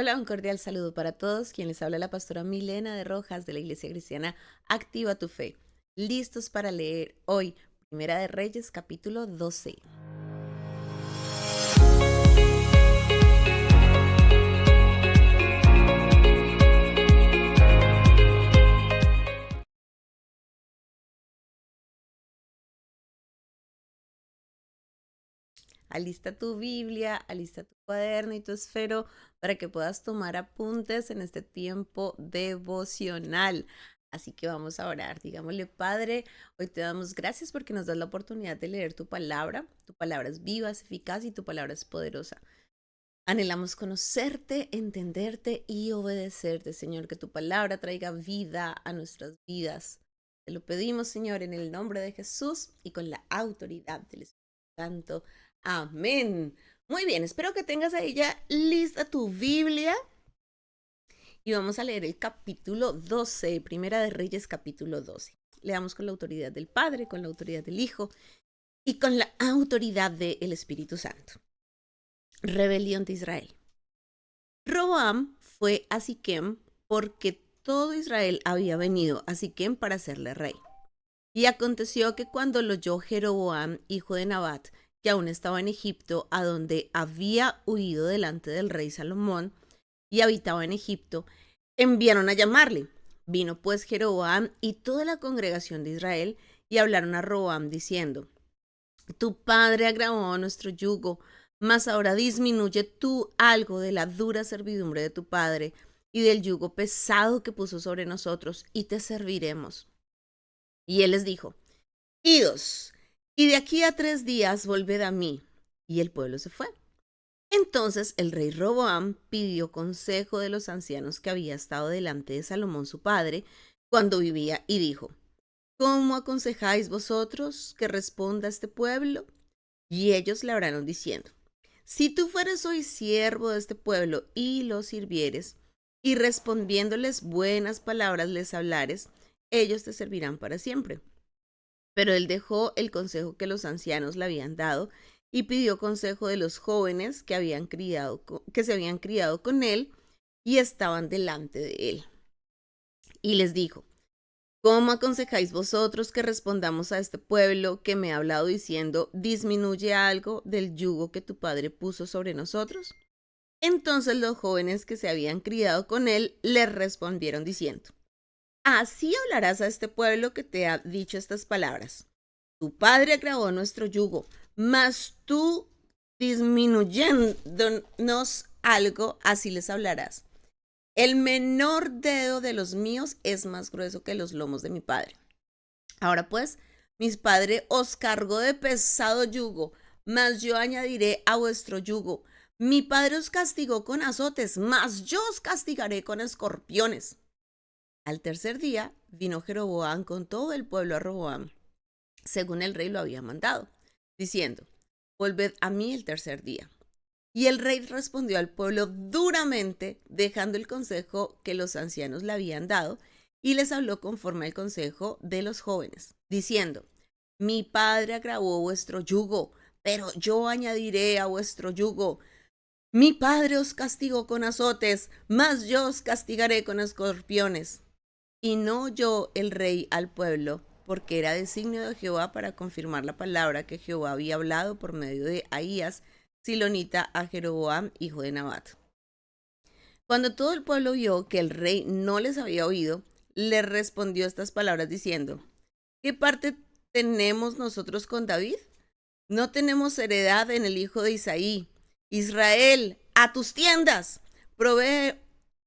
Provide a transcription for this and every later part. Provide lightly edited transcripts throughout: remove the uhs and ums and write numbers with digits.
Hola, un cordial saludo para todos. Quien les habla la pastora Milena de Rojas de la Iglesia Cristiana Activa tu Fe. Listos para leer hoy Primera de Reyes capítulo 12. Alista tu Biblia, alista tu cuaderno y tu esfero para que puedas tomar apuntes en este tiempo devocional. Así que vamos a orar. Digámosle, Padre, hoy te damos gracias porque nos das la oportunidad de leer tu palabra. Tu palabra es viva, es eficaz y tu palabra es poderosa. Anhelamos conocerte, entenderte y obedecerte, Señor, que tu palabra traiga vida a nuestras vidas. Te lo pedimos, Señor, en el nombre de Jesús y con la autoridad del Espíritu Santo. Amén. Muy bien, espero que tengas ahí ya lista tu Biblia y vamos a leer el capítulo 12, Primera de Reyes capítulo 12. Leamos con la autoridad del Padre, con la autoridad del Hijo y con la autoridad del Espíritu Santo. Rebelión de Israel. Roboam fue a Siquem porque todo Israel había venido a Siquem para hacerle rey. Y aconteció que cuando lo oyó Jeroboam, hijo de Nabat, que aún estaba en Egipto, a donde había huido delante del rey Salomón y habitaba en Egipto, enviaron a llamarle. Vino pues Jeroboam y toda la congregación de Israel y hablaron a Roboam diciendo: Tu padre agravó nuestro yugo, mas ahora disminuye tú algo de la dura servidumbre de tu padre y del yugo pesado que puso sobre nosotros, y te serviremos. Y él les dijo: Idos, y de aquí a 3 días volved a mí. Y el pueblo se fue. Entonces el rey Roboam pidió consejo de los ancianos que había estado delante de Salomón su padre cuando vivía, y dijo: ¿Cómo aconsejáis vosotros que responda este pueblo? Y ellos le hablaron diciendo: Si tú fueres hoy siervo de este pueblo y los sirvieres, y respondiéndoles buenas palabras les hablares, ellos te servirán para siempre. Pero él dejó el consejo que los ancianos le habían dado y pidió consejo de los jóvenes que se habían criado con él y estaban delante de él. Y les dijo: ¿Cómo aconsejáis vosotros que respondamos a este pueblo que me ha hablado diciendo: disminuye algo del yugo que tu padre puso sobre nosotros? Entonces los jóvenes que se habían criado con él le respondieron diciendo: Así hablarás a este pueblo que te ha dicho estas palabras: Tu padre agravó nuestro yugo, mas tú disminuyéndonos algo, así les hablarás. El menor dedo de los míos es más grueso que los lomos de mi padre. Ahora pues, mi padre os cargó de pesado yugo, mas yo añadiré a vuestro yugo. Mi padre os castigó con azotes, mas yo os castigaré con escorpiones. Al tercer día vino Jeroboam con todo el pueblo a Roboam, según el rey lo había mandado, diciendo: Volved a mí el tercer día. Y el rey respondió al pueblo duramente, dejando el consejo que los ancianos le habían dado, y les habló conforme al consejo de los jóvenes, diciendo: Mi padre agravó vuestro yugo, pero yo añadiré a vuestro yugo. Mi padre os castigó con azotes, mas yo os castigaré con escorpiones. Y no oyó el rey al pueblo, porque era designio de Jehová para confirmar la palabra que Jehová había hablado por medio de Ahías, silonita, a Jeroboam, hijo de Nabat. Cuando todo el pueblo vio que el rey no les había oído, le respondió estas palabras diciendo: ¿Qué parte tenemos nosotros con David? No tenemos heredad en el hijo de Isaí. Israel, a tus tiendas. Provee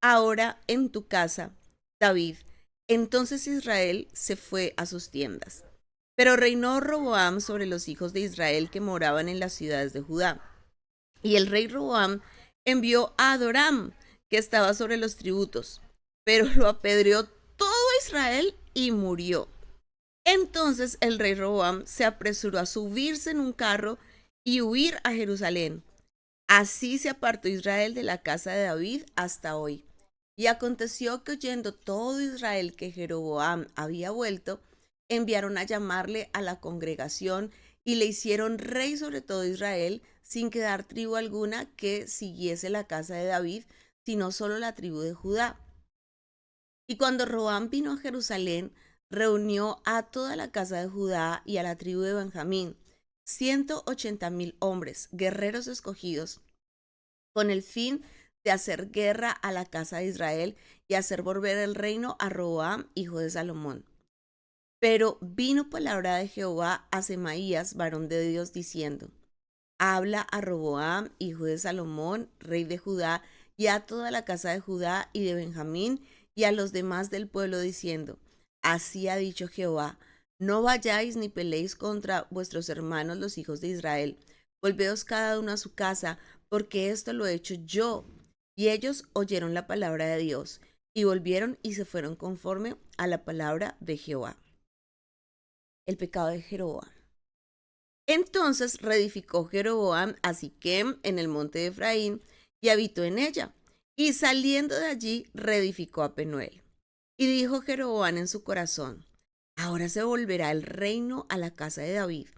ahora en tu casa, David. Entonces Israel se fue a sus tiendas. Pero reinó Roboam sobre los hijos de Israel que moraban en las ciudades de Judá. Y el rey Roboam envió a Adoram, que estaba sobre los tributos, pero lo apedreó todo Israel y murió. Entonces el rey Roboam se apresuró a subirse en un carro y huir a Jerusalén. Así se apartó Israel de la casa de David hasta hoy. Y aconteció que, oyendo todo Israel que Jeroboam había vuelto, enviaron a llamarle a la congregación y le hicieron rey sobre todo Israel, sin quedar tribu alguna que siguiese la casa de David, sino solo la tribu de Judá. Y cuando Roboam vino a Jerusalén, reunió a toda la casa de Judá y a la tribu de Benjamín, 180,000 hombres, guerreros escogidos, con el fin de hacer guerra a la casa de Israel y hacer volver el reino a Roboam, hijo de Salomón. Pero vino palabra de Jehová a Semaías, varón de Dios, diciendo: Habla a Roboam, hijo de Salomón, rey de Judá, y a toda la casa de Judá y de Benjamín, y a los demás del pueblo, diciendo: Así ha dicho Jehová: No vayáis ni peleéis contra vuestros hermanos los hijos de Israel. Volveos cada uno a su casa, porque esto lo he hecho yo. Y ellos oyeron la palabra de Dios, y volvieron y se fueron conforme a la palabra de Jehová. El pecado de Jeroboam. Entonces reedificó Jeroboam a Siquem en el monte de Efraín y habitó en ella. Y saliendo de allí reedificó a Penuel. Y dijo Jeroboam en su corazón: Ahora se volverá el reino a la casa de David.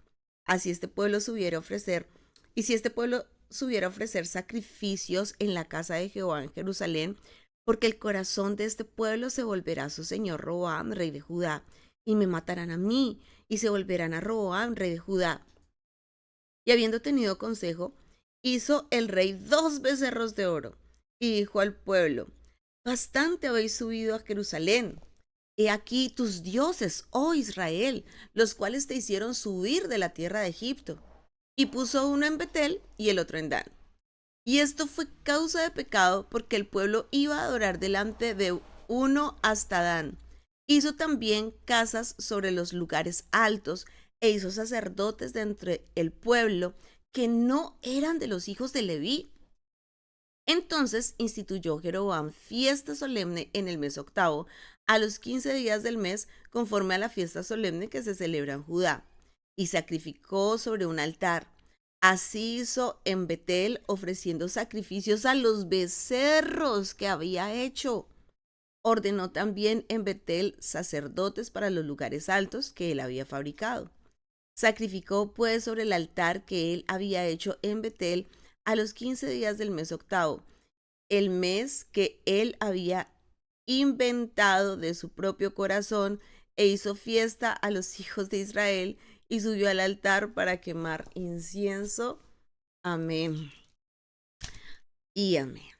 Así este pueblo subiera a ofrecer, y si este pueblo subiera a ofrecer sacrificios en la casa de Jehová en Jerusalén, porque el corazón de este pueblo se volverá a su señor Roboam, rey de Judá, y me matarán a mí, y se volverán a Roboam, rey de Judá. Y habiendo tenido consejo, hizo el rey 2 becerros de oro, y dijo al pueblo: Bastante habéis subido a Jerusalén. He aquí tus dioses, oh Israel, los cuales te hicieron subir de la tierra de Egipto. Y puso uno en Betel y el otro en Dan. Y esto fue causa de pecado, porque el pueblo iba a adorar delante de uno hasta Dan. Hizo también casas sobre los lugares altos, e hizo sacerdotes de entre el pueblo que no eran de los hijos de Leví. Entonces instituyó Jeroboam fiesta solemne en el mes octavo, a los 15 días del mes, conforme a la fiesta solemne que se celebra en Judá, y sacrificó sobre un altar. Así hizo en Betel, ofreciendo sacrificios a los becerros que había hecho. Ordenó también en Betel sacerdotes para los lugares altos que él había fabricado. Sacrificó pues sobre el altar que él había hecho en Betel a los 15 días del mes octavo, el mes que él había inventado de su propio corazón, e hizo fiesta a los hijos de Israel y subió al altar para quemar incienso. Amén y amén.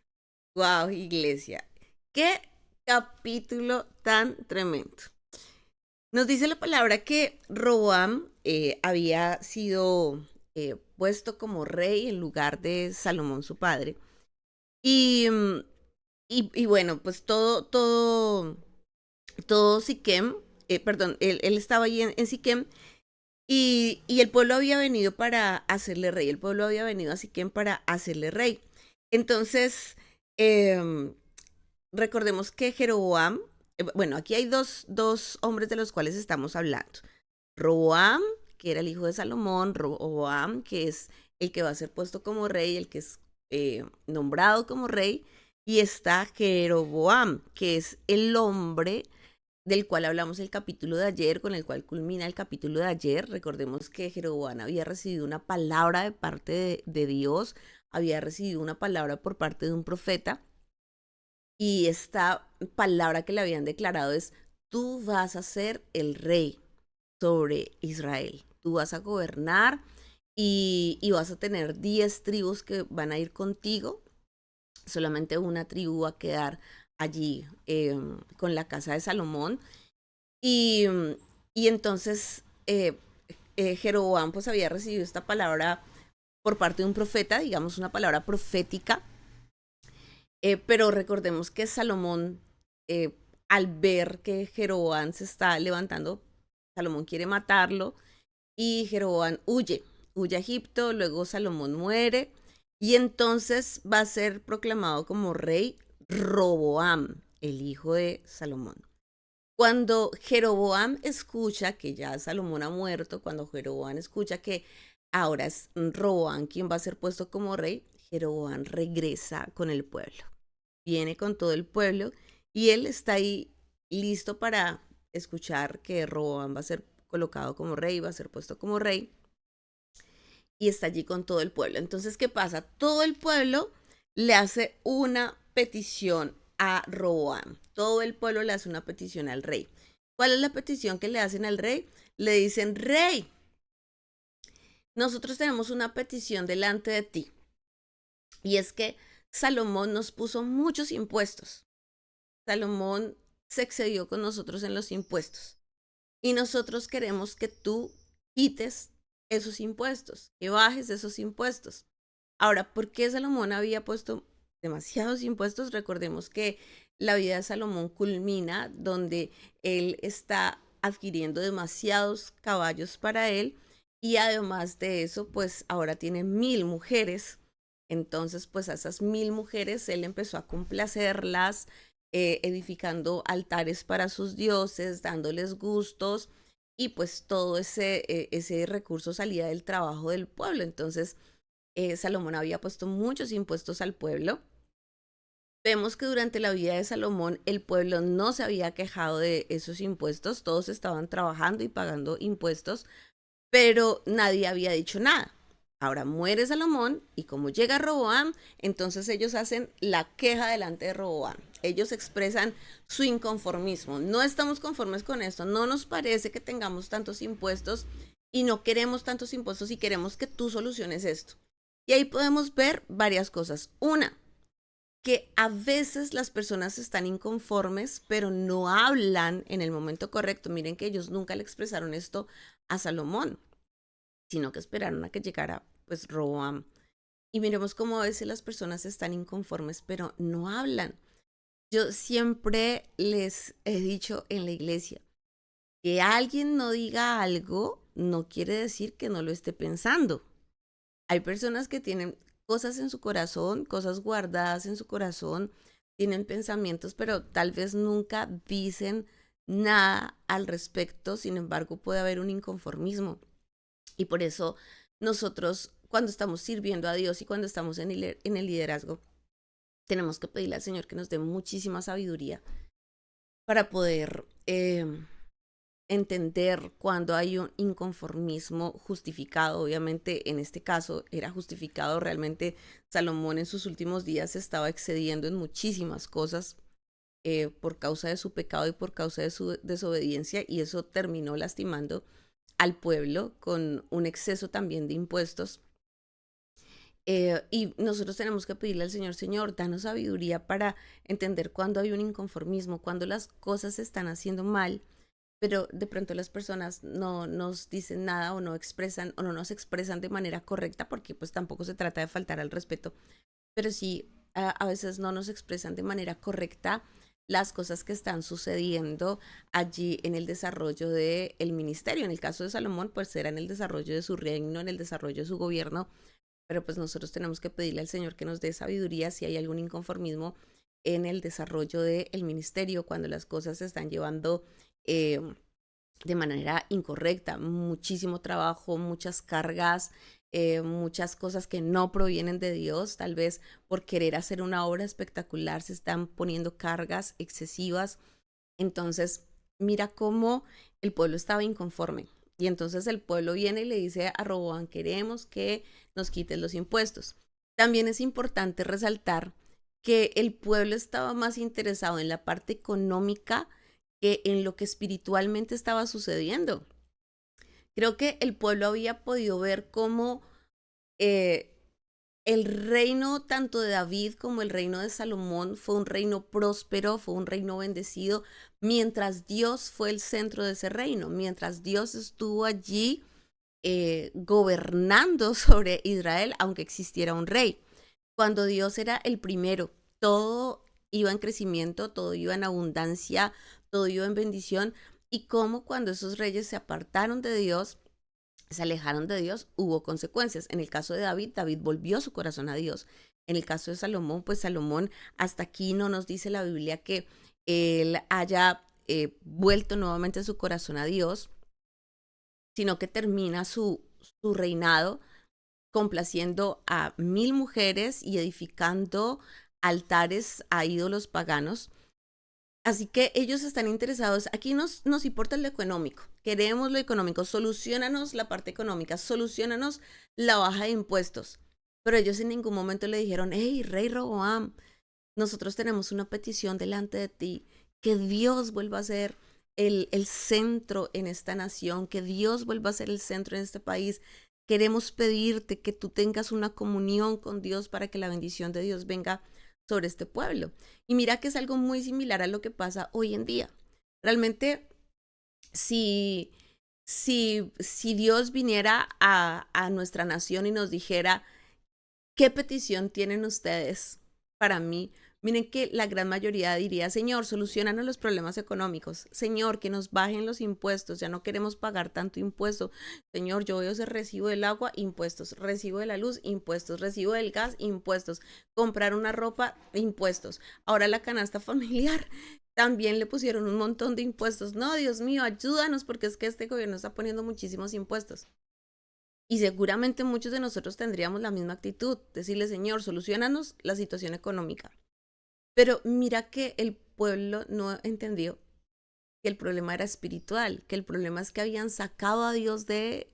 Wow, iglesia, qué capítulo tan tremendo. Nos dice la palabra que Roboam había sido puesto como rey en lugar de Salomón, su padre. Y, y bueno, pues todo Siquem, perdón, él estaba ahí en Siquem, y el pueblo había venido para hacerle rey. El pueblo había venido a Siquem para hacerle rey. Entonces, em, recordemos que Jeroboam, bueno, aquí hay dos hombres de los cuales estamos hablando. Roboam, que era el hijo de Salomón; Roboam, que es el que va a ser puesto como rey, el que es nombrado como rey; y está Jeroboam, que es el hombre del cual hablamos el capítulo de ayer, con el cual culmina el capítulo de ayer. Recordemos que Jeroboam había recibido una palabra de parte de Dios, había recibido una palabra por parte de un profeta, y esta palabra que le habían declarado es: tú vas a ser el rey sobre Israel, tú vas a gobernar, y vas a tener 10 tribus que van a ir contigo. Solamente una tribu va a quedar allí con la casa de Salomón. Y, y entonces Jeroboam pues había recibido esta palabra por parte de un profeta, digamos una palabra profética. Pero recordemos que Salomón, al ver que Jeroboam se está levantando, Salomón quiere matarlo, y Jeroboam huye a Egipto. Luego Salomón muere, y entonces va a ser proclamado como rey Roboam, el hijo de Salomón. Cuando Jeroboam escucha que ya Salomón ha muerto, cuando Jeroboam escucha que ahora es Roboam quien va a ser puesto como rey, Jeroboam regresa con el pueblo. Viene con todo el pueblo, y él está ahí listo para escuchar que Roboam va a ser colocado como rey, va a ser puesto como rey, y está allí con todo el pueblo. Entonces, ¿qué pasa? Todo el pueblo le hace una petición a Roboam. Todo el pueblo le hace una petición al rey. ¿Cuál es la petición que le hacen al rey? Le dicen, rey, nosotros tenemos una petición delante de ti. Y es que Salomón nos puso muchos impuestos. Salomón se excedió con nosotros en los impuestos. Y nosotros queremos que tú quites esos impuestos, que bajes esos impuestos. Ahora, ¿por qué Salomón había puesto demasiados impuestos? Recordemos que la vida de Salomón culmina donde él está adquiriendo demasiados caballos para él y además de eso, pues ahora tiene 1000 mujeres. Entonces, pues a esas 1000 mujeres él empezó a complacerlas, edificando altares para sus dioses, dándoles gustos y pues todo ese recurso salía del trabajo del pueblo. Entonces, Salomón había puesto muchos impuestos al pueblo. Vemos que durante la vida de Salomón el pueblo no se había quejado de esos impuestos, todos estaban trabajando y pagando impuestos, pero nadie había dicho nada. Ahora muere Salomón y como llega Roboam, entonces ellos hacen la queja delante de Roboam. Ellos expresan su inconformismo. No estamos conformes con esto, no nos parece que tengamos tantos impuestos y no queremos tantos impuestos y queremos que tú soluciones esto. Y ahí podemos ver varias cosas. Una, que a veces las personas están inconformes, pero no hablan en el momento correcto. Miren que ellos nunca le expresaron esto a Salomón, sino que esperaron a que llegara pues Roboam. Y miremos cómo a veces las personas están inconformes, pero no hablan. Yo siempre les he dicho en la iglesia, que alguien no diga algo no quiere decir que no lo esté pensando. Hay personas que tienen cosas en su corazón, cosas guardadas en su corazón, tienen pensamientos, pero tal vez nunca dicen nada al respecto. Sin embargo, puede haber un inconformismo. Y por eso nosotros, cuando estamos sirviendo a Dios y cuando estamos en el liderazgo, tenemos que pedirle al Señor que nos dé muchísima sabiduría para poder entender cuando hay un inconformismo justificado. Obviamente, en este caso era justificado. Realmente Salomón en sus últimos días se estaba excediendo en muchísimas cosas por causa de su pecado y por causa de su desobediencia, y eso terminó lastimando al pueblo con un exceso también de impuestos. Y nosotros tenemos que pedirle al Señor, Señor, danos sabiduría para entender cuando hay un inconformismo, cuando las cosas se están haciendo mal, pero de pronto las personas no nos dicen nada o no expresan o no nos expresan de manera correcta, porque pues tampoco se trata de faltar al respeto, pero sí a veces no nos expresan de manera correcta las cosas que están sucediendo allí en el desarrollo del ministerio. En el caso de Salomón, pues era en el desarrollo de su reino, en el desarrollo de su gobierno, pero pues nosotros tenemos que pedirle al Señor que nos dé sabiduría si hay algún inconformismo en el desarrollo del ministerio, cuando las cosas se están llevando eh, de manera incorrecta, muchísimo trabajo, muchas cargas, muchas cosas que no provienen de Dios. Tal vez por querer hacer una obra espectacular se están poniendo cargas excesivas. Entonces, mira cómo el pueblo estaba inconforme. Y entonces el pueblo viene y le dice a Roboam, queremos que nos quiten los impuestos. También es importante resaltar que el pueblo estaba más interesado en la parte económica que en lo que espiritualmente estaba sucediendo. Creo que el pueblo había podido ver cómo eh, el reino tanto de David como el reino de Salomón fue un reino próspero, fue un reino bendecido, mientras Dios fue el centro de ese reino, mientras Dios estuvo allí gobernando sobre Israel, aunque existiera un rey. Cuando Dios era el primero, todo iba en crecimiento, todo iba en abundancia, todo iba en bendición, y como cuando esos reyes se apartaron de Dios, se alejaron de Dios, hubo consecuencias. En el caso de David, David volvió su corazón a Dios. En el caso de Salomón, pues Salomón, hasta aquí no nos dice la Biblia que él haya vuelto nuevamente su corazón a Dios, sino que termina su reinado complaciendo a 1000 mujeres y edificando altares a ídolos paganos. Así que ellos están interesados, aquí nos importa lo económico, queremos lo económico, solucionanos la parte económica, solucionanos la baja de impuestos. Pero ellos en ningún momento le dijeron, hey, rey Roboam, nosotros tenemos una petición delante de ti, que Dios vuelva a ser el centro en esta nación, que Dios vuelva a ser el centro en este país. Queremos pedirte que tú tengas una comunión con Dios para que la bendición de Dios venga sobre este pueblo. Y mira que es algo muy similar a lo que pasa hoy en día. Realmente, si, si Dios viniera a nuestra nación y nos dijera, ¿qué petición tienen ustedes para mí? Miren que la gran mayoría diría, Señor, solucionanos los problemas económicos. Señor, que nos bajen los impuestos. Ya no queremos pagar tanto impuesto. Señor, yo veo ese recibo del agua, impuestos. Recibo de la luz, impuestos. Recibo del gas, impuestos. Comprar una ropa, impuestos. Ahora la canasta familiar. También le pusieron un montón de impuestos. No, Dios mío, ayúdanos porque es que este gobierno está poniendo muchísimos impuestos. Y seguramente muchos de nosotros tendríamos la misma actitud, decirle, Señor, solucionanos la situación económica. Pero mira que el pueblo no entendió que el problema era espiritual, que el problema es que habían sacado a Dios de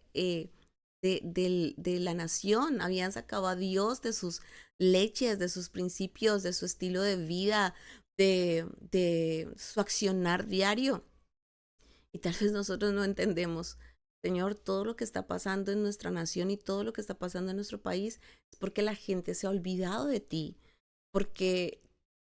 la nación, habían sacado a Dios de sus leyes, de sus principios, de su estilo de vida, de su accionar diario. Y tal vez nosotros no entendemos, Señor, todo lo que está pasando en nuestra nación y todo lo que está pasando en nuestro país es porque la gente se ha olvidado de ti, porque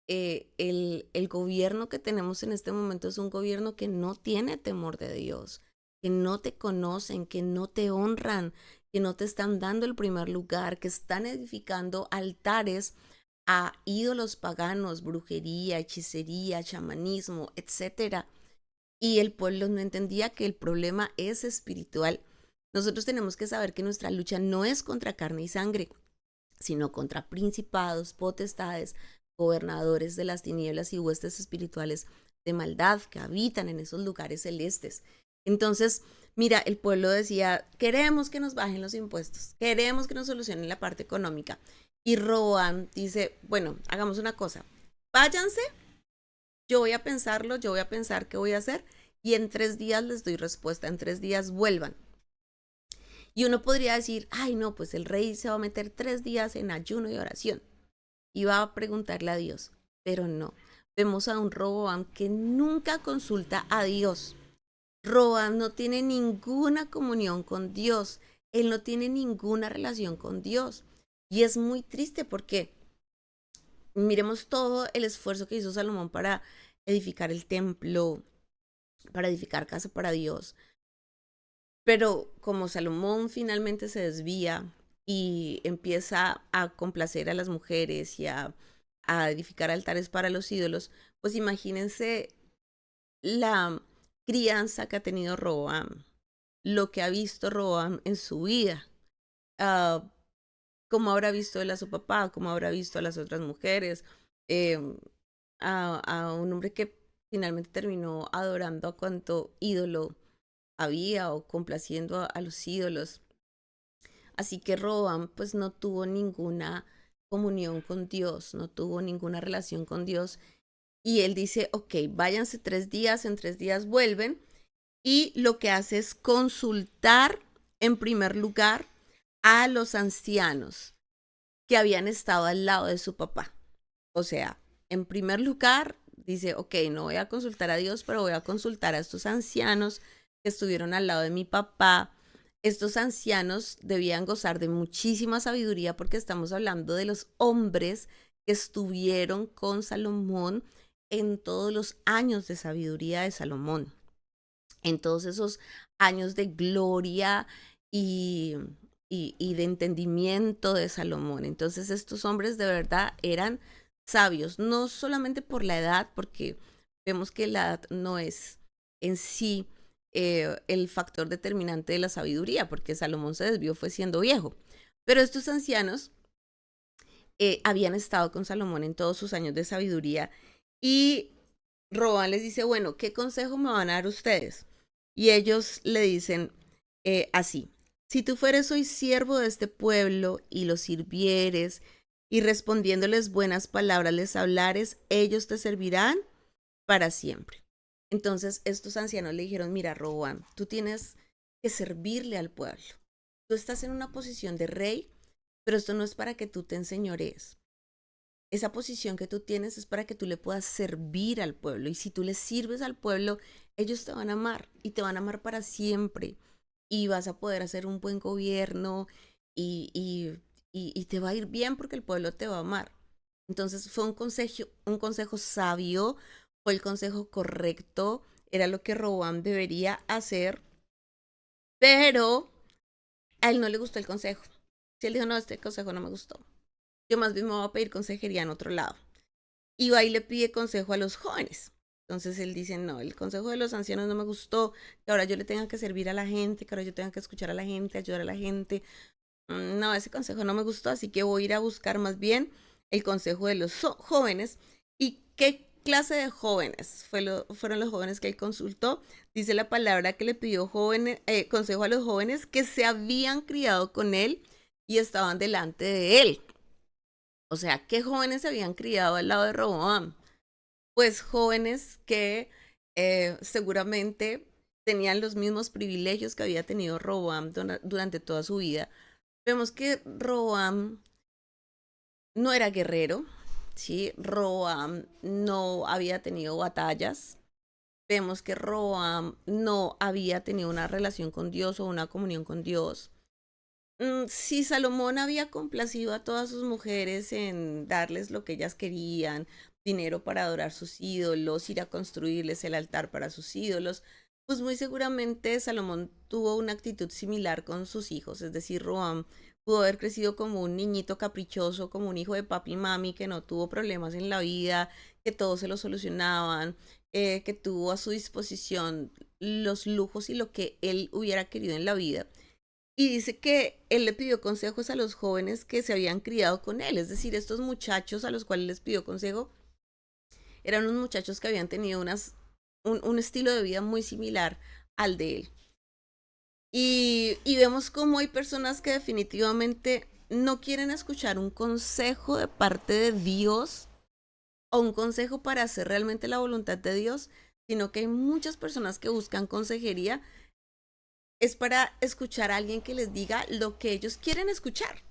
el gobierno que tenemos en este momento es un gobierno que no tiene temor de Dios, que no te conocen, que no te honran, que no te están dando el primer lugar, que están edificando altares a ídolos paganos, brujería, hechicería, chamanismo, etcétera. Y el pueblo no entendía que el problema es espiritual. Nosotros tenemos que saber que nuestra lucha no es contra carne y sangre, sino contra principados, potestades, gobernadores de las tinieblas y huestes espirituales de maldad que habitan en esos lugares celestes. Entonces, mira, el pueblo decía, queremos que nos bajen los impuestos, queremos que nos solucionen la parte económica. Y Roboam dice, bueno, hagamos una cosa, váyanse, yo voy a pensarlo, yo voy a pensar qué voy a hacer y en 3 días les doy respuesta, en 3 días vuelvan. Y uno podría decir, ay no, pues el rey se va a meter 3 días en ayuno y oración y va a preguntarle a Dios, pero no. Vemos a un Roboam que nunca consulta a Dios. Roboam no tiene ninguna comunión con Dios, él no tiene ninguna relación con Dios. Y es muy triste porque miremos todo el esfuerzo que hizo Salomón para edificar el templo, para edificar casa para Dios. Pero como Salomón finalmente se desvía y empieza a complacer a las mujeres y a edificar altares para los ídolos, pues imagínense la crianza que ha tenido Roboam, lo que ha visto Roboam en su vida, uh, cómo habrá visto él a su papá, cómo habrá visto a las otras mujeres, eh, a un hombre que finalmente terminó adorando a cuanto ídolo había o complaciendo a los ídolos. Así que Roboam pues no tuvo ninguna comunión con Dios, no tuvo ninguna relación con Dios. Y él dice, ok, váyanse 3 días, en 3 días vuelven. Y lo que hace es consultar en primer lugar a los ancianos que habían estado al lado de su papá. O sea, en primer lugar, dice, ok, no voy a consultar a Dios, pero voy a consultar a estos ancianos que estuvieron al lado de mi papá. Estos ancianos debían gozar de muchísima sabiduría porque estamos hablando de los hombres que estuvieron con Salomón en todos los años de sabiduría de Salomón, en todos esos años de gloria y, y de entendimiento de Salomón. Entonces estos hombres de verdad eran sabios, no solamente por la edad, porque vemos que la edad no es en sí el factor determinante de la sabiduría, porque Salomón se desvió fue siendo viejo. Pero estos ancianos habían estado con Salomón en todos sus años de sabiduría y Roboam les dice, bueno, ¿qué consejo me van a dar ustedes? Y ellos le dicen así, si tú fueres hoy siervo de este pueblo y los sirvieres y respondiéndoles buenas palabras les hablares, ellos te servirán para siempre. Entonces estos ancianos le dijeron, mira, Roboam, tú tienes que servirle al pueblo. Tú estás en una posición de rey, pero esto no es para que tú te enseñorees. esa posición que tú tienes es para que tú le puedas servir al pueblo. Y si tú le sirves al pueblo, ellos te van a amar y te van a amar para siempre. Y vas a poder hacer un buen gobierno y, y, y te va a ir bien porque el pueblo te va a amar. Entonces fue un consejo sabio, fue el consejo correcto, era lo que Robán debería hacer, pero a él no le gustó el consejo. Si él dijo, no, este consejo no me gustó, yo más bien me voy a pedir consejería en otro lado. Y va y le pide consejo a los jóvenes. Entonces él dice, no, el consejo de los ancianos no me gustó, que ahora yo le tenga que servir a la gente, que ahora yo tenga que escuchar a la gente, ayudar a la gente. No, ese consejo no me gustó, así que voy a ir a buscar más bien el consejo de los jóvenes. ¿Y qué clase de jóvenes fueron los jóvenes que él consultó? Dice la palabra que le pidió consejo a los jóvenes que se habían criado con él y estaban delante de él. O sea, ¿qué jóvenes se habían criado al lado de Roboam? Pues jóvenes que seguramente tenían los mismos privilegios que había tenido Roboam durante toda su vida. Vemos que Roboam no era guerrero, ¿sí? Roboam no había tenido batallas. Vemos que Roboam no había tenido una relación con Dios o una comunión con Dios. Si Salomón había complacido a todas sus mujeres en darles lo que ellas querían, dinero para adorar sus ídolos, ir a construirles el altar para sus ídolos, pues muy seguramente Salomón tuvo una actitud similar con sus hijos, es decir, Roam pudo haber crecido como un niñito caprichoso, como un hijo de papi y mami que no tuvo problemas en la vida, que todos se lo solucionaban, que tuvo a su disposición los lujos y lo que él hubiera querido en la vida. Y dice que él le pidió consejos a los jóvenes que se habían criado con él, es decir, estos muchachos a los cuales les pidió consejo eran unos muchachos que habían tenido un estilo de vida muy similar al de él. Y vemos cómo hay personas que definitivamente no quieren escuchar un consejo de parte de Dios o un consejo para hacer realmente la voluntad de Dios, sino que hay muchas personas que buscan consejería es para escuchar a alguien que les diga lo que ellos quieren escuchar,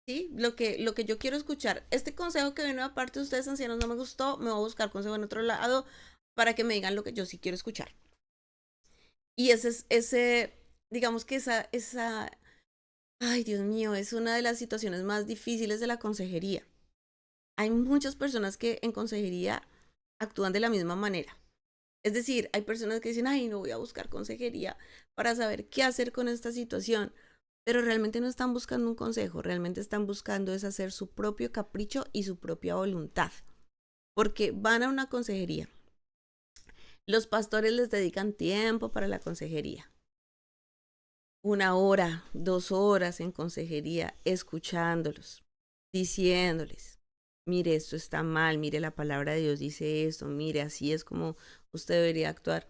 ¿sí? Lo que yo quiero escuchar. Este consejo que vino aparte de ustedes, ancianos, no me gustó, me voy a buscar consejo en otro lado para que me digan lo que yo sí quiero escuchar. Y digamos que ay Dios mío, es una de las situaciones más difíciles de la consejería. Hay muchas personas que en consejería actúan de la misma manera. Es decir, hay personas que dicen, ay, no voy a buscar consejería para saber qué hacer con esta situación, pero realmente no están buscando un consejo, realmente están buscando es hacer su propio capricho y su propia voluntad, porque van a una consejería. Los pastores les dedican tiempo para la consejería. 1 hora, 2 horas en consejería, escuchándolos, diciéndoles, mire, esto está mal, mire, la palabra de Dios dice esto, mire, así es como usted debería actuar.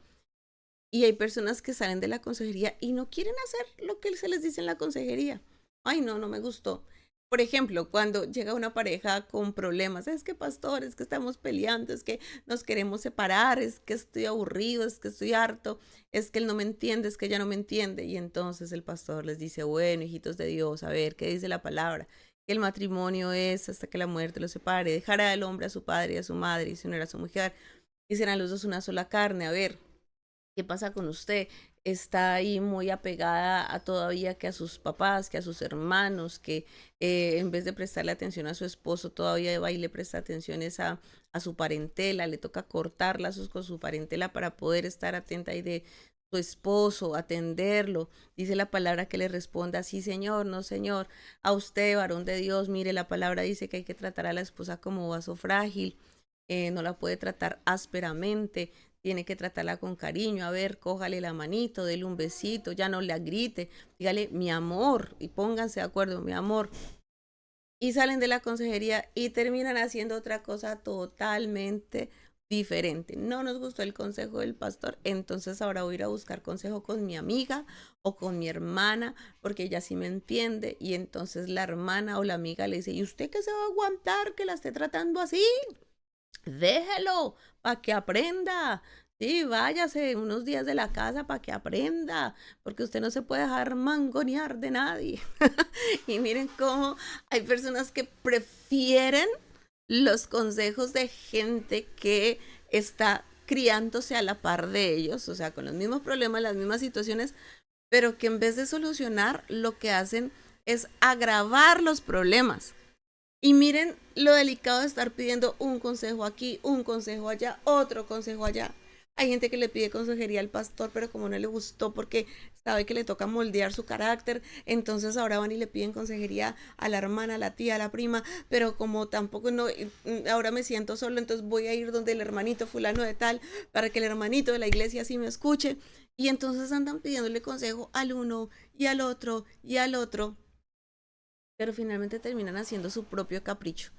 Y hay personas que salen de la consejería y no quieren hacer lo que se les dice en la consejería. Ay, no, no me gustó. Por ejemplo, cuando llega una pareja con problemas, es que pastor, es que estamos peleando, es que nos queremos separar, es que estoy aburrido, es que estoy harto, es que él no me entiende, es que ella no me entiende. Y entonces el pastor les dice, bueno, hijitos de Dios, a ver, ¿qué dice la palabra? Que el matrimonio es hasta que la muerte los separe, dejará el hombre a su padre y a su madre y se unirá a su mujer y serán los dos una sola carne. A ver, ¿qué pasa con usted? Está ahí muy apegada a todavía que a sus papás, que a sus hermanos, que en vez de prestarle atención a su esposo, todavía va y le presta atención a su parentela, le toca cortar lazos con su parentela para poder estar atenta ahí de su esposo, atenderlo. Dice la palabra que le responda, sí señor, no señor, a usted, varón de Dios, mire, la palabra dice que hay que tratar a la esposa como vaso frágil, no la puede tratar ásperamente, tiene que tratarla con cariño, a ver, cójale la manito, dele un besito, ya no le grite, dígale mi amor y pónganse de acuerdo, mi amor. Y salen de la consejería y terminan haciendo otra cosa totalmente diferente. No nos gustó el consejo del pastor, entonces ahora voy a ir a buscar consejo con mi amiga o con mi hermana, porque ella sí me entiende. Y entonces la hermana o la amiga le dice, ¿y usted qué se va a aguantar que la esté tratando así? Déjelo para que aprenda. Sí, váyase unos días de la casa para que aprenda, porque usted no se puede dejar mangonear de nadie. Y miren cómo hay personas que prefieren los consejos de gente que está criándose a la par de ellos, o sea, con los mismos problemas, las mismas situaciones, pero que en vez de solucionar, lo que hacen es agravar los problemas. Y miren lo delicado de estar pidiendo un consejo aquí, un consejo allá, otro consejo allá. Hay gente que le pide consejería al pastor, pero como no le gustó porque sabe que le toca moldear su carácter, entonces ahora van y le piden consejería a la hermana, a la tía, a la prima, pero como tampoco no, ahora me siento solo, entonces voy a ir donde el hermanito fulano de tal, para que el hermanito de la iglesia sí me escuche. Y entonces andan pidiéndole consejo al uno y al otro y al otro, pero finalmente terminan haciendo su propio capricho.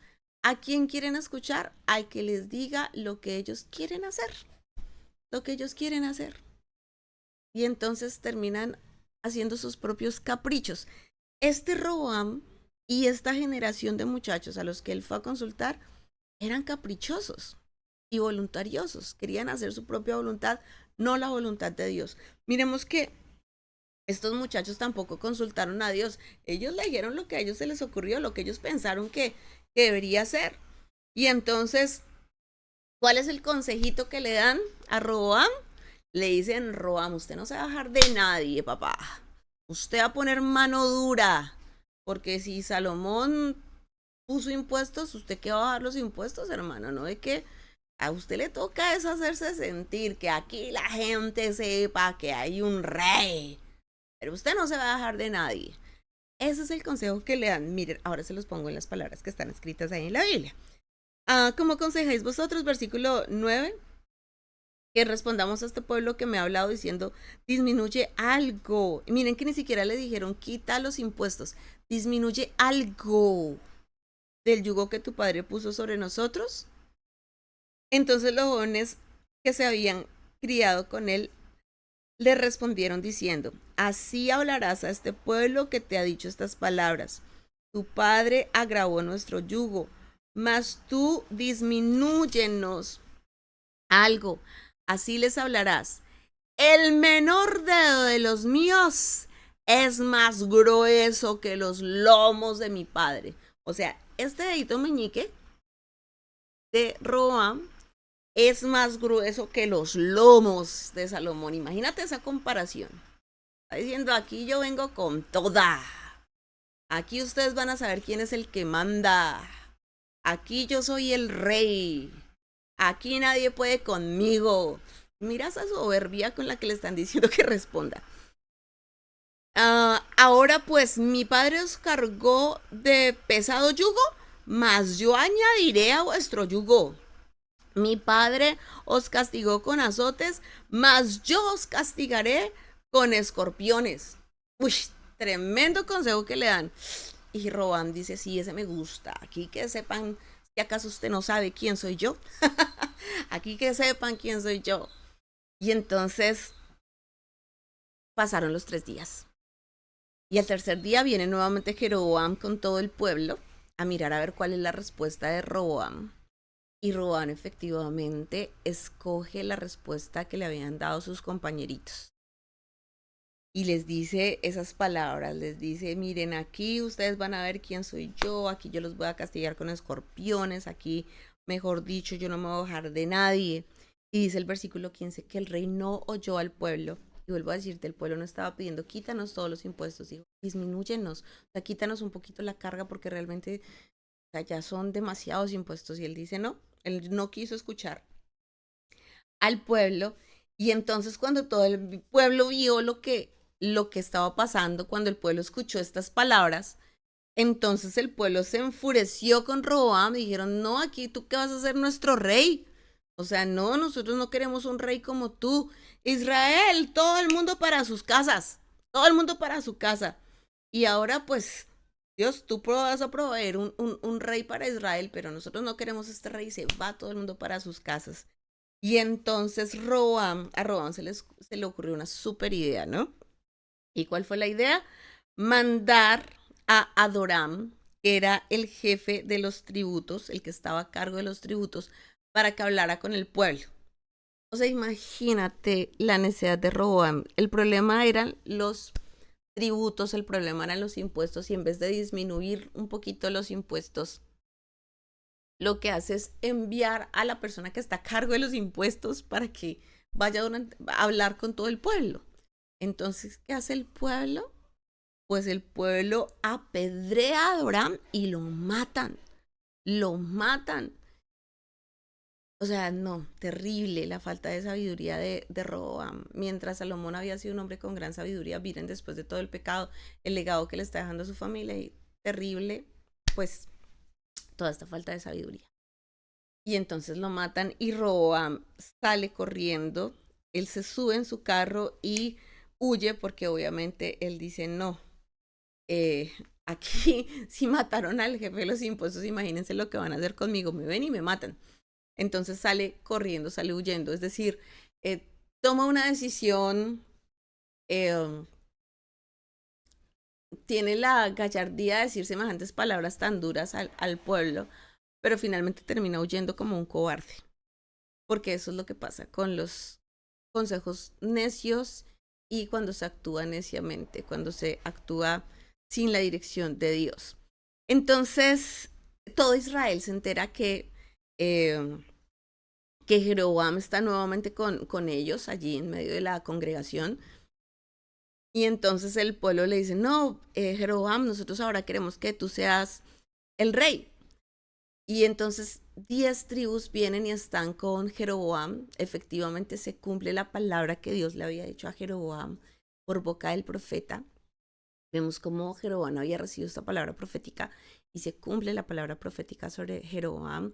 ¿A quién quieren escuchar? Al que les diga lo que ellos quieren hacer, lo que ellos quieren hacer. Y entonces terminan haciendo sus propios caprichos. Este Roboam y esta generación de muchachos a los que él fue a consultar eran caprichosos y voluntariosos, querían hacer su propia voluntad, no la voluntad de Dios. Miremos que estos muchachos tampoco consultaron a Dios, ellos le dijeron lo que a ellos se les ocurrió, lo que ellos pensaron que debería ser. Y entonces, ¿cuál es el consejito que le dan a Roboam? Le dicen: Roboam, usted no se va a bajar de nadie, papá. Usted va a poner mano dura, porque si Salomón puso impuestos, ¿usted qué va a bajar los impuestos, hermano? No de que a usted le toca es hacerse sentir, que aquí la gente sepa que hay un rey, pero usted no se va a dejar de nadie. Ese es el consejo que le dan. Miren, ahora se los pongo en las palabras que están escritas ahí en la Biblia. ¿Cómo aconsejáis vosotros? Versículo 9. Que respondamos a este pueblo que me ha hablado diciendo: disminuye algo. Y miren que ni siquiera le dijeron: quita los impuestos. Disminuye algo del yugo que tu padre puso sobre nosotros. Entonces los jóvenes que se habían criado con él le respondieron diciendo: así hablarás a este pueblo que te ha dicho estas palabras. Tu padre agravó nuestro yugo, mas tú disminúyenos algo. Así les hablarás: el menor dedo de los míos es más grueso que los lomos de mi padre. O sea, este dedito meñique de Roam es más grueso que los lomos de Salomón. Imagínate esa comparación. Está diciendo: aquí yo vengo con toda. Aquí ustedes van a saber quién es el que manda. Aquí yo soy el rey. Aquí nadie puede conmigo. Mira esa soberbia con la que le están diciendo que responda. Ahora pues mi padre os cargó de pesado yugo, mas yo añadiré a vuestro yugo. Mi padre os castigó con azotes, mas yo os castigaré con escorpiones. Uy, tremendo consejo que le dan. Y Robán dice: sí, ese me gusta. Aquí que sepan, si acaso usted no sabe quién soy yo. Aquí que sepan quién soy yo. Y entonces pasaron los 3 días. Y al tercer día viene nuevamente Jeroboam con todo el pueblo a mirar a ver cuál es la respuesta de Roboam. Y Roboam efectivamente escoge la respuesta que le habían dado sus compañeritos. Y les dice esas palabras, les dice: miren, aquí ustedes van a ver quién soy yo, aquí yo los voy a castigar con escorpiones, aquí, mejor dicho, yo no me voy a bajar de nadie. Y dice el versículo 15 que el rey no oyó al pueblo. Y vuelvo a decirte, el pueblo no estaba pidiendo: quítanos todos los impuestos, dijo: disminúyenos, o sea, quítanos un poquito la carga porque realmente, o sea, ya son demasiados impuestos. Y él dice: no, él no quiso escuchar al pueblo. Y entonces cuando todo el pueblo vio lo que estaba pasando, cuando el pueblo escuchó estas palabras, entonces el pueblo se enfureció con Roboam y dijeron: no, aquí tú qué vas a ser nuestro rey. O sea, no, nosotros no queremos un rey como tú. Israel, todo el mundo para sus casas, todo el mundo para su casa. Y ahora pues, Dios, tú vas a proveer un rey para Israel, pero nosotros no queremos este rey. Se va todo el mundo para sus casas. Y entonces a Roboam se le ocurrió una super idea, ¿no? ¿Y cuál fue la idea? Mandar a Adoram, que era el jefe de los tributos, el que estaba a cargo de los tributos, para que hablara con el pueblo. O sea, imagínate la necesidad de Roboam. El problema eran los tributos, el problema eran los impuestos, y en vez de disminuir un poquito los impuestos, lo que hace es enviar a la persona que está a cargo de los impuestos para que vaya a hablar con todo el pueblo. Entonces, ¿qué hace el pueblo? Pues el pueblo apedrea a Adoram y lo matan. Lo matan. O sea, no, terrible la falta de sabiduría de Roboam. Mientras Salomón había sido un hombre con gran sabiduría, miren después de todo el pecado, el legado que le está dejando a su familia y terrible, pues toda esta falta de sabiduría. Y entonces lo matan y Roboam sale corriendo, él se sube en su carro y huye porque obviamente él dice no, aquí si mataron al jefe de los impuestos, imagínense lo que van a hacer conmigo, me ven y me matan. Entonces sale corriendo, sale huyendo, es decir, toma una decisión, eh, tiene la gallardía de decir semejantes palabras tan duras al pueblo, pero finalmente termina huyendo como un cobarde, porque eso es lo que pasa con los consejos necios y cuando se actúa neciamente, cuando se actúa sin la dirección de Dios. Entonces, todo Israel se entera eh, que Jeroboam está nuevamente con ellos allí en medio de la congregación. Y entonces el pueblo le dice, no, Jeroboam, nosotros ahora queremos que tú seas el rey. Y entonces 10 tribus vienen y están con Jeroboam. Efectivamente se cumple la palabra que Dios le había dicho a Jeroboam por boca del profeta. Vemos cómo Jeroboam había recibido esta palabra profética y se cumple la palabra profética sobre Jeroboam.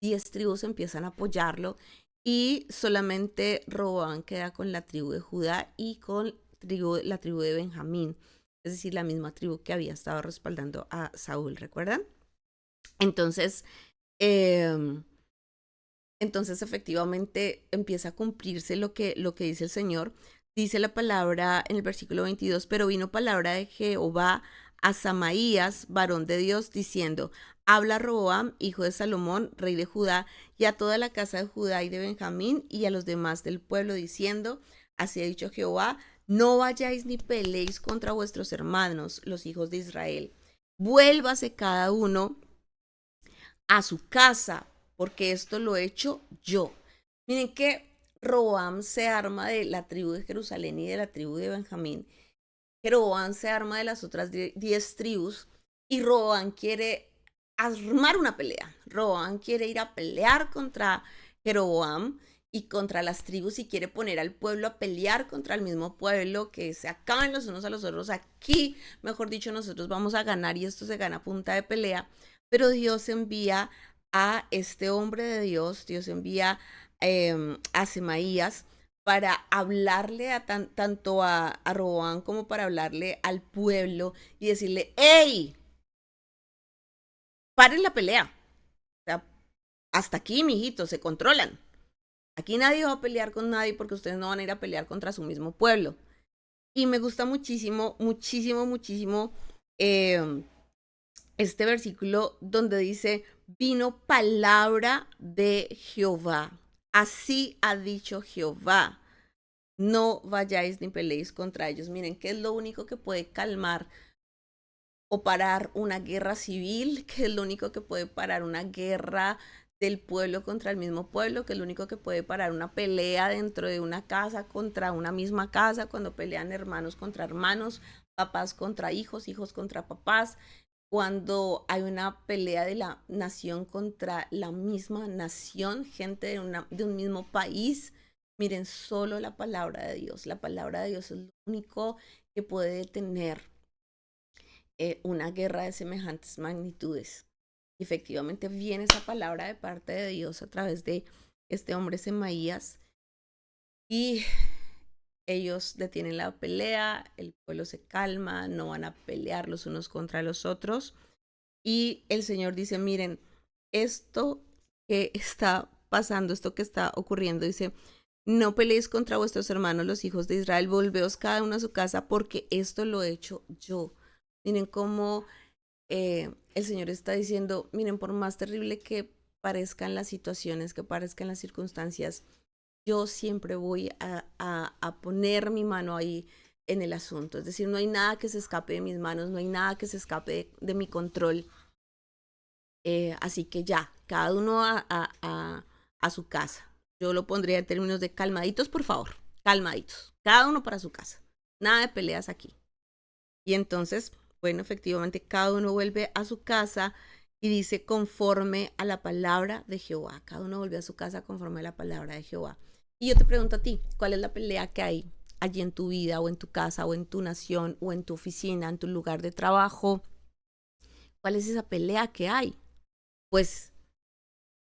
10 tribus empiezan a apoyarlo y solamente Roboam queda con la tribu de Judá y con la tribu de Benjamín, es decir, la misma tribu que había estado respaldando a Saúl, ¿recuerdan? Entonces, eh, entonces efectivamente empieza a cumplirse lo que dice el Señor. Dice la palabra en el versículo 22, pero vino palabra de Jehová a Samaías, varón de Dios, diciendo, habla Roboam, hijo de Salomón, rey de Judá, y a toda la casa de Judá y de Benjamín, y a los demás del pueblo, diciendo, así ha dicho Jehová, no vayáis ni peleéis contra vuestros hermanos, los hijos de Israel. Vuélvase cada uno a su casa, porque esto lo he hecho yo. Miren que Roboam se arma de la tribu de Jerusalén y de la tribu de Benjamín. Jeroboam se arma de las otras 10 tribus y Roboam quiere armar una pelea. Roboam quiere ir a pelear contra Jeroboam y contra las tribus y quiere poner al pueblo a pelear contra el mismo pueblo, que se acaben los unos a los otros. Aquí, mejor dicho, nosotros vamos a ganar y esto se gana a punta de pelea. Pero Dios envía a este hombre de Dios, Dios envía a Semaías para hablarle tanto a Roboam como para hablarle al pueblo y decirle, ¡hey! Paren la pelea. O sea, hasta aquí, mijitos, se controlan. Aquí nadie va a pelear con nadie porque ustedes no van a ir a pelear contra su mismo pueblo. Y me gusta muchísimo, muchísimo, muchísimo este versículo donde dice, vino palabra de Jehová. Así ha dicho Jehová. No vayáis ni peleéis contra ellos. Miren, ¿qué es lo único que puede calmar o parar una guerra civil? ¿Qué es lo único que puede parar una guerra del pueblo contra el mismo pueblo? ¿Qué es lo único que puede parar una pelea dentro de una casa contra una misma casa? Cuando pelean hermanos contra hermanos, papás contra hijos, hijos contra papás. Cuando hay una pelea de la nación contra la misma nación, gente de un mismo país. Miren, solo la palabra de Dios. La palabra de Dios es lo único que puede detener una guerra de semejantes magnitudes. Efectivamente viene esa palabra de parte de Dios a través de este hombre Semaías y ellos detienen la pelea, el pueblo se calma, no van a pelear los unos contra los otros y el Señor dice, miren, esto que está pasando, esto que está ocurriendo, dice, no peleéis contra vuestros hermanos, los hijos de Israel, volveos cada uno a su casa, porque esto lo he hecho yo. Miren cómo el Señor está diciendo, miren, por más terrible que parezcan las situaciones, que parezcan las circunstancias, yo siempre voy a poner mi mano ahí en el asunto. Es decir, no hay nada que se escape de mis manos, no hay nada que se escape de mi control. Así que ya, cada uno a su casa. Yo lo pondría en términos de calmaditos, por favor, calmaditos, cada uno para su casa. Nada de peleas aquí. Y entonces, bueno, efectivamente, cada uno vuelve a su casa y dice conforme a la palabra de Jehová. Cada uno vuelve a su casa conforme a la palabra de Jehová. Y yo te pregunto a ti, ¿cuál es la pelea que hay allí en tu vida o en tu casa o en tu nación o en tu oficina, en tu lugar de trabajo? ¿Cuál es esa pelea que hay? Pues,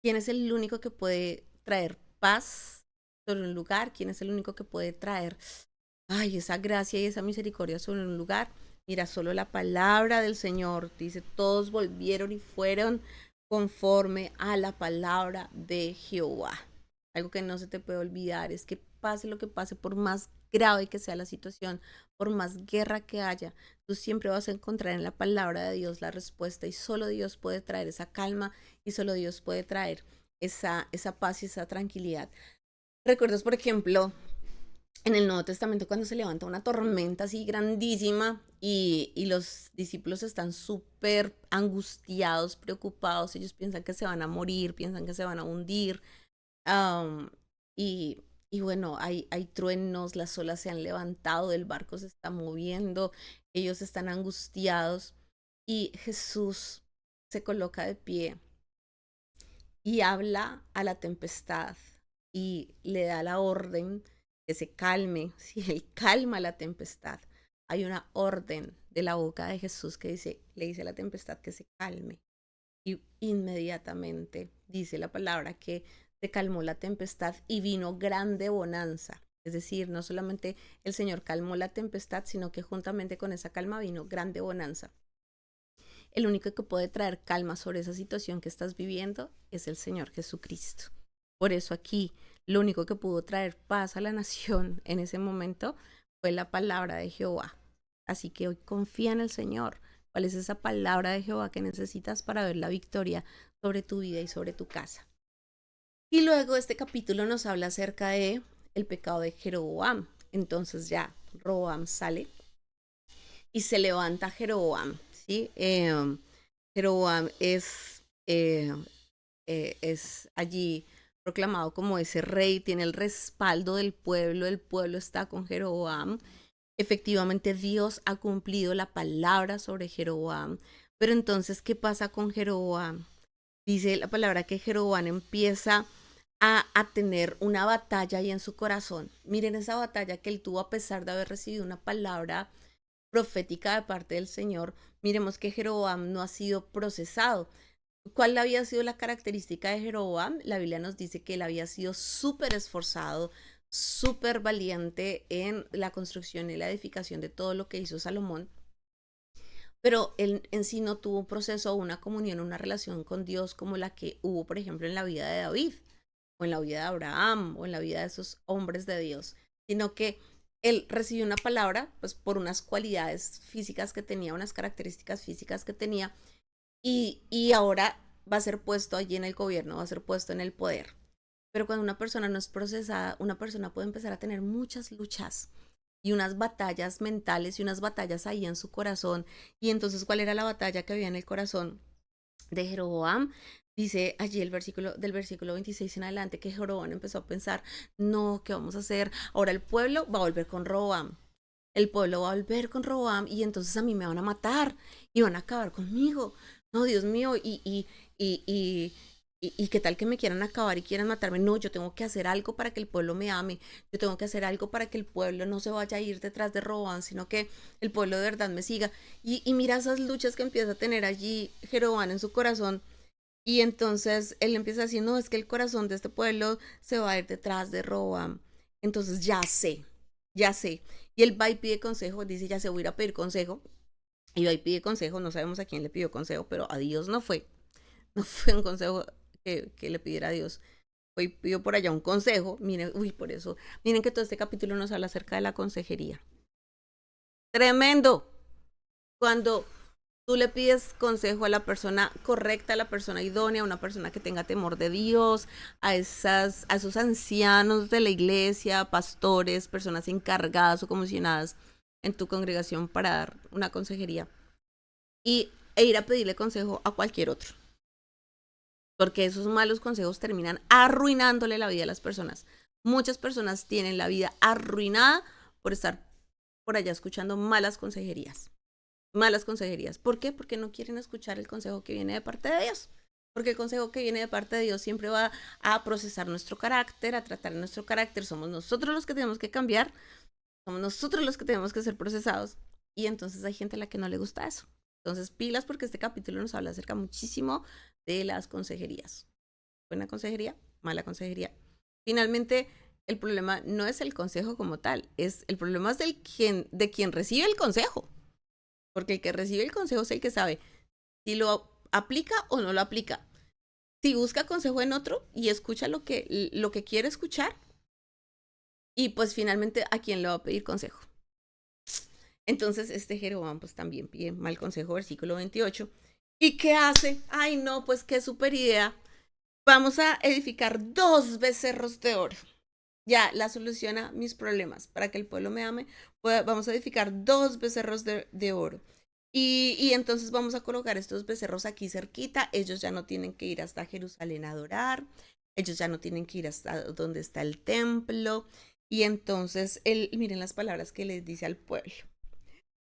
¿quién es el único que puede traer paz sobre un lugar? ¿Quién es el único que puede traer, ay, esa gracia y esa misericordia sobre un lugar? Mira, solo la palabra del Señor dice, todos volvieron y fueron conforme a la palabra de Jehová. Algo que no se te puede olvidar es que pase lo que pase, por más grave que sea la situación, por más guerra que haya, tú siempre vas a encontrar en la palabra de Dios la respuesta, y solo Dios puede traer esa calma y solo Dios puede traer esa paz y esa tranquilidad. ¿Recuerdas, por ejemplo, en el Nuevo Testamento cuando se levanta una tormenta así grandísima y los discípulos están súper angustiados, preocupados? Ellos piensan que se van a morir, piensan que se van a hundir. am, y, y bueno, hay truenos, las olas se han levantado, el barco se está moviendo, ellos están angustiados y Jesús se coloca de pie y habla a la tempestad y le da la orden que se calme. Si él calma la tempestad, hay una orden de la boca de Jesús que dice, le dice a la tempestad que se calme. Y inmediatamente dice la palabra que se calmó la tempestad y vino grande bonanza. Es decir, no solamente el Señor calmó la tempestad, sino que juntamente con esa calma vino grande bonanza. El único que puede traer calma sobre esa situación que estás viviendo es el Señor Jesucristo. Por eso aquí lo único que pudo traer paz a la nación en ese momento fue la palabra de Jehová. Así que hoy confía en el Señor. ¿Cuál es esa palabra de Jehová que necesitas para ver la victoria sobre tu vida y sobre tu casa? Y luego este capítulo nos habla acerca de el pecado de Jeroboam. Entonces ya Roboam sale y se levanta Jeroboam, ¿sí? Jeroboam es allí proclamado como ese rey, tiene el respaldo del pueblo, el pueblo está con Jeroboam. Efectivamente, Dios ha cumplido la palabra sobre Jeroboam. Pero entonces, ¿qué pasa con Jeroboam? Dice la palabra que Jeroboam empieza a tener una batalla ahí en su corazón. Miren esa batalla que él tuvo a pesar de haber recibido una palabra profética de parte del Señor. Miremos que Jeroboam no ha sido procesado. ¿Cuál había sido la característica de Jeroboam? La Biblia nos dice que él había sido súper esforzado, súper valiente en la construcción y la edificación de todo lo que hizo Salomón, pero él en sí no tuvo un proceso o una comunión, una relación con Dios como la que hubo, por ejemplo, en la vida de David, o en la vida de Abraham, o en la vida de esos hombres de Dios, sino que él recibió una palabra, pues por unas cualidades físicas que tenía, unas características físicas que tenía, y ahora va a ser puesto allí en el gobierno, va a ser puesto en el poder. Pero cuando una persona no es procesada, una persona puede empezar a tener muchas luchas y unas batallas mentales y unas batallas ahí en su corazón. Y entonces, ¿cuál era la batalla que había en el corazón de Jeroboam? Dice allí del versículo 26 en adelante que Jeroboam empezó a pensar, no, ¿qué vamos a hacer? Ahora el pueblo va a volver con Roboam. El pueblo va a volver con Roboam y entonces a mí me van a matar y van a acabar conmigo. No, Dios mío, y, y qué tal que me quieran acabar y quieran matarme. No, yo tengo que hacer algo para que el pueblo me ame. Yo tengo que hacer algo para que el pueblo no se vaya a ir detrás de Roboam, sino que el pueblo de verdad me siga. Y mira esas luchas que empieza a tener allí Jeroboam en su corazón. Y entonces él empieza a decir, no, es que el corazón de este pueblo se va a ir detrás de Roboam. Entonces ya sé, ya sé. Y él va y pide consejo, dice, ya se voy a ir a pedir consejo. Y va y pide consejo, no sabemos a quién le pidió consejo, pero a Dios no fue. No fue un consejo que le pidiera a Dios. Fue y pidió por allá un consejo. Miren, uy, por eso. Miren que todo este capítulo nos habla acerca de la consejería. Tremendo. Cuando tú le pides consejo a la persona correcta, a la persona idónea, a una persona que tenga temor de Dios, a esos ancianos de la iglesia, pastores, personas encargadas o comisionadas en tu congregación para dar una consejería e ir a pedirle consejo a cualquier otro. porque esos malos consejos terminan arruinándole la vida a las personas. Muchas personas tienen la vida arruinada por estar por allá escuchando malas consejerías. Malas consejerías. ¿Por qué? Porque no quieren escuchar el consejo que viene de parte de Dios. Porque el consejo que viene de parte de Dios siempre va a procesar nuestro carácter, a tratar nuestro carácter. Somos nosotros los que tenemos que cambiar, somos nosotros los que tenemos que ser procesados. Y entonces hay gente a la que no le gusta eso. Entonces pilas porque este capítulo nos habla acerca muchísimo de las consejerías. Buena consejería, mala consejería. Finalmente, el problema no es el consejo como tal, el problema es de quien recibe el consejo. Porque el que recibe el consejo es el que sabe si lo aplica o no lo aplica. Si busca consejo en otro y escucha lo que quiere escuchar, y pues finalmente a quién le va a pedir consejo. Entonces este Jeroboam pues también pide mal consejo, versículo 28. ¿Y qué hace? Ay no, pues qué super idea. Vamos a edificar 2 becerros de oro. Ya, la solución a mis problemas. Para que el pueblo me ame, vamos a edificar 2 becerros de oro. Y entonces vamos a colocar estos becerros aquí cerquita. Ellos ya no tienen que ir hasta Jerusalén a adorar. Ellos ya no tienen que ir hasta donde está el templo. Y entonces, miren las palabras que les dice al pueblo.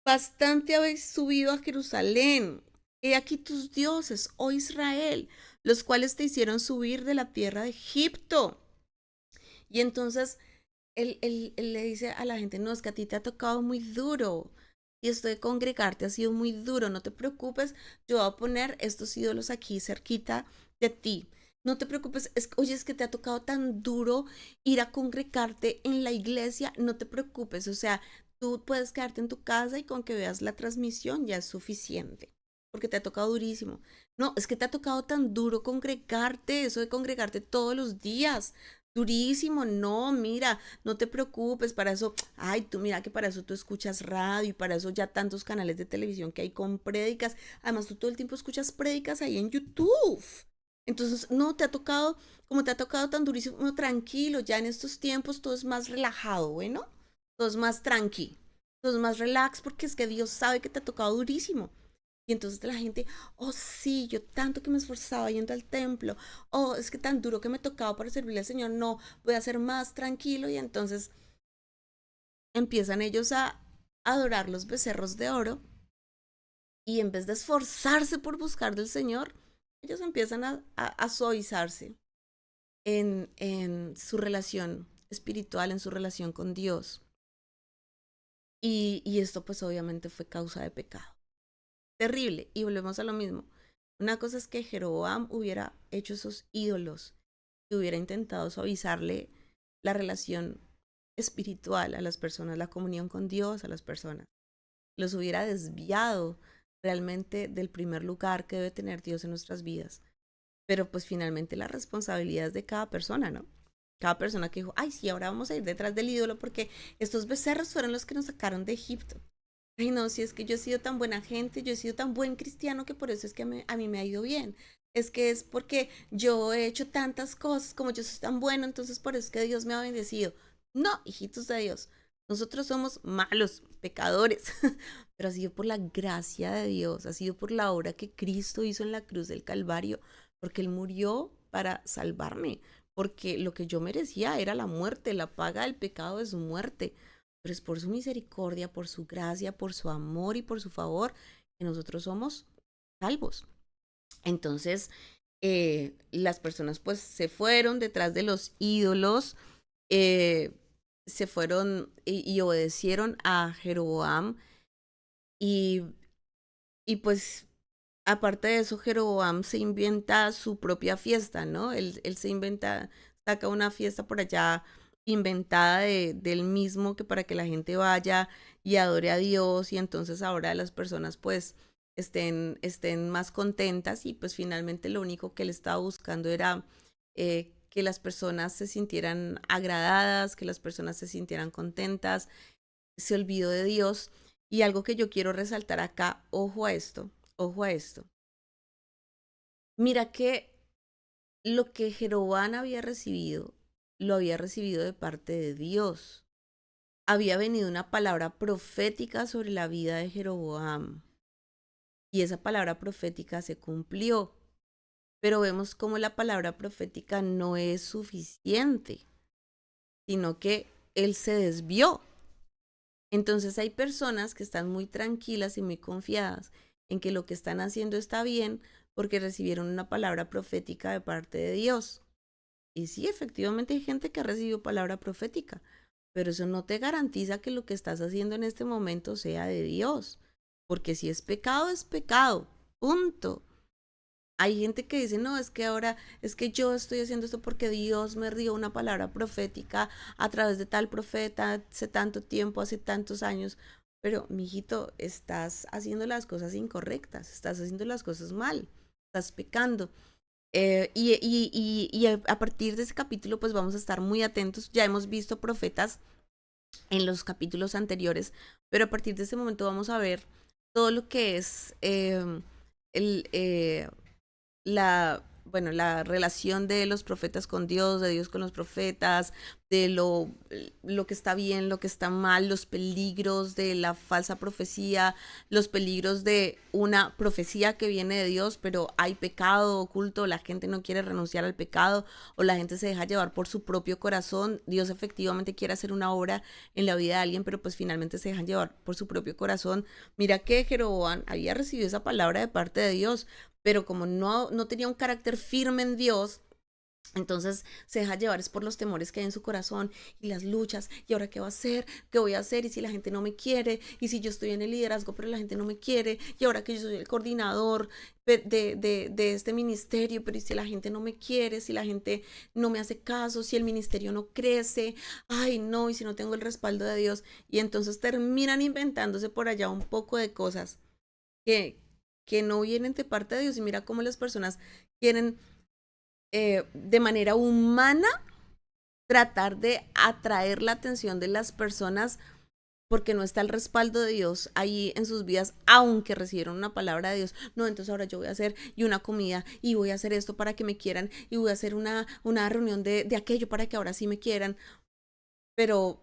Bastante habéis subido a Jerusalén. He aquí tus dioses, oh Israel, los cuales te hicieron subir de la tierra de Egipto. Y entonces él le dice a la gente, no, es que a ti te ha tocado muy duro. Y esto de congregarte ha sido muy duro. No te preocupes, yo voy a poner estos ídolos aquí cerquita de ti. No te preocupes, oye, es que te ha tocado tan duro ir a congregarte en la iglesia. No te preocupes, o sea, tú puedes quedarte en tu casa y con que veas la transmisión ya es suficiente. Porque te ha tocado durísimo. No, es que te ha tocado tan duro congregarte, eso de congregarte todos los días. Durísimo, no, mira, no te preocupes, para eso, ay, tú mira que para eso tú escuchas radio y para eso ya tantos canales de televisión que hay con prédicas. Además, tú todo el tiempo escuchas prédicas ahí en YouTube. Entonces, no, te ha tocado, como te ha tocado tan durísimo, no, tranquilo, ya en estos tiempos todo es más relajado, bueno, todo es más tranqui, todo es más relax porque es que Dios sabe que te ha tocado durísimo. Y entonces la gente, oh sí, yo tanto que me esforzaba yendo al templo, oh, es que tan duro que me tocaba para servirle al Señor, no, voy a ser más tranquilo. Y entonces empiezan ellos a adorar los becerros de oro y en vez de esforzarse por buscar del Señor, ellos empiezan a suavizarse en su relación espiritual, en su relación con Dios. Y esto pues obviamente fue causa de pecado. Terrible. Y volvemos a lo mismo. Una cosa es que Jeroboam hubiera hecho esos ídolos y hubiera intentado suavizarle la relación espiritual a las personas, la comunión con Dios a las personas. Los hubiera desviado realmente del primer lugar que debe tener Dios en nuestras vidas. Pero pues finalmente la responsabilidad es de cada persona, ¿no? Cada persona que dijo, ay, sí, ahora vamos a ir detrás del ídolo porque estos becerros fueron los que nos sacaron de Egipto. Ay, no, si es que yo he sido tan buena gente, yo he sido tan buen cristiano que por eso es que a mí me ha ido bien. Es que es porque yo he hecho tantas cosas, como yo soy tan bueno, entonces por eso es que Dios me ha bendecido. No, hijitos de Dios, nosotros somos malos, pecadores, pero ha sido por la gracia de Dios, ha sido por la obra que Cristo hizo en la cruz del Calvario, porque Él murió para salvarme, porque lo que yo merecía era la muerte, la paga del pecado es muerte, pero es por su misericordia, por su gracia, por su amor y por su favor que nosotros somos salvos. Entonces, las personas pues se fueron detrás de los ídolos, eh, se fueron y obedecieron a Jeroboam y, y pues aparte de eso, Jeroboam se inventa su propia fiesta, ¿no? Él se inventa, saca una fiesta por allá inventada del mismo que para que la gente vaya y adore a Dios y entonces ahora las personas pues estén más contentas y pues finalmente lo único que él estaba buscando era que las personas se sintieran agradadas, que las personas se sintieran contentas, se olvidó de Dios. Y algo que yo quiero resaltar acá, ojo a esto, ojo a esto. Mira que lo que Jeroboam había recibido, lo había recibido de parte de Dios. Había venido una palabra profética sobre la vida de Jeroboam. Y esa palabra profética se cumplió. pero vemos como la palabra profética no es suficiente, sino que él se desvió. Entonces hay personas que están muy tranquilas y muy confiadas en que lo que están haciendo está bien porque recibieron una palabra profética de parte de Dios. Y sí, efectivamente hay gente que ha recibido palabra profética, pero eso no te garantiza que lo que estás haciendo en este momento sea de Dios, porque si es pecado, punto. Hay gente que dice, no, es que ahora, es que yo estoy haciendo esto porque Dios me dio una palabra profética a través de tal profeta hace tanto tiempo, hace tantos años. Pero, mijito, estás haciendo las cosas incorrectas, estás haciendo las cosas mal, estás pecando. Y a partir de ese capítulo, pues vamos a estar muy atentos. Ya hemos visto profetas en los capítulos anteriores, pero a partir de ese momento vamos a ver todo lo que es el, bueno, la relación de los profetas con Dios, de Dios con los profetas, de lo que está bien, lo que está mal, los peligros de la falsa profecía, los peligros de una profecía que viene de Dios, pero hay pecado oculto, la gente no quiere renunciar al pecado o la gente se deja llevar por su propio corazón. Dios efectivamente quiere hacer una obra en la vida de alguien, pero pues finalmente se dejan llevar por su propio corazón. Mira que Jeroboam había recibido esa palabra de parte de Dios, pero como no tenía un carácter firme en Dios, entonces se deja llevar es por los temores que hay en su corazón y las luchas. ¿Y ahora qué va a hacer? ¿Qué voy a hacer? ¿Y si la gente no me quiere? ¿Y si yo estoy en el liderazgo pero la gente no me quiere? ¿Y ahora que yo soy el coordinador de este ministerio, pero ¿y si la gente no me quiere? ¿Si la gente no me hace caso? ¿Si el ministerio no crece? Ay, no, ¿y si no tengo el respaldo de Dios? Y entonces terminan inventándose por allá un poco de cosas que, que no vienen de parte de Dios. Y mira cómo las personas quieren de manera humana tratar de atraer la atención de las personas porque no está el respaldo de Dios ahí en sus vidas, aunque recibieron una palabra de Dios. No, entonces ahora yo voy a hacer y una comida y voy a hacer esto para que me quieran y voy a hacer una reunión de aquello para que ahora sí me quieran, pero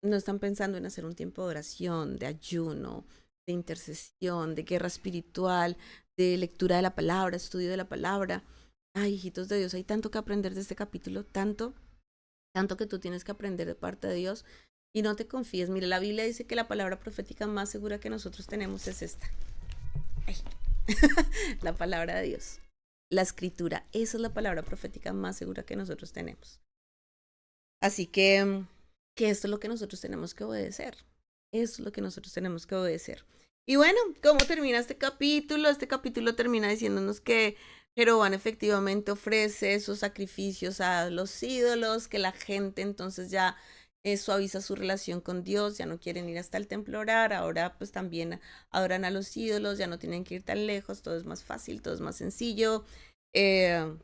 no están pensando en hacer un tiempo de oración, de ayuno, de intercesión, de guerra espiritual, de lectura de la palabra, estudio de la palabra. Ay, hijitos de Dios, hay tanto que aprender de este capítulo, tanto, tanto que tú tienes que aprender de parte de Dios y no te confíes. Mira, la Biblia dice que la palabra profética más segura que nosotros tenemos es esta. Ay, la palabra de Dios. La escritura, esa es la palabra profética más segura que nosotros tenemos. Así que esto es lo que nosotros tenemos que obedecer. Eso es lo que nosotros tenemos que obedecer. Y bueno, ¿cómo termina este capítulo? Este capítulo termina diciéndonos que Jeroboam efectivamente ofrece esos sacrificios a los ídolos, que la gente entonces ya suaviza su relación con Dios, ya no quieren ir hasta el templo a orar, ahora pues también adoran a los ídolos, ya no tienen que ir tan lejos, todo es más fácil, todo es más sencillo. Eh,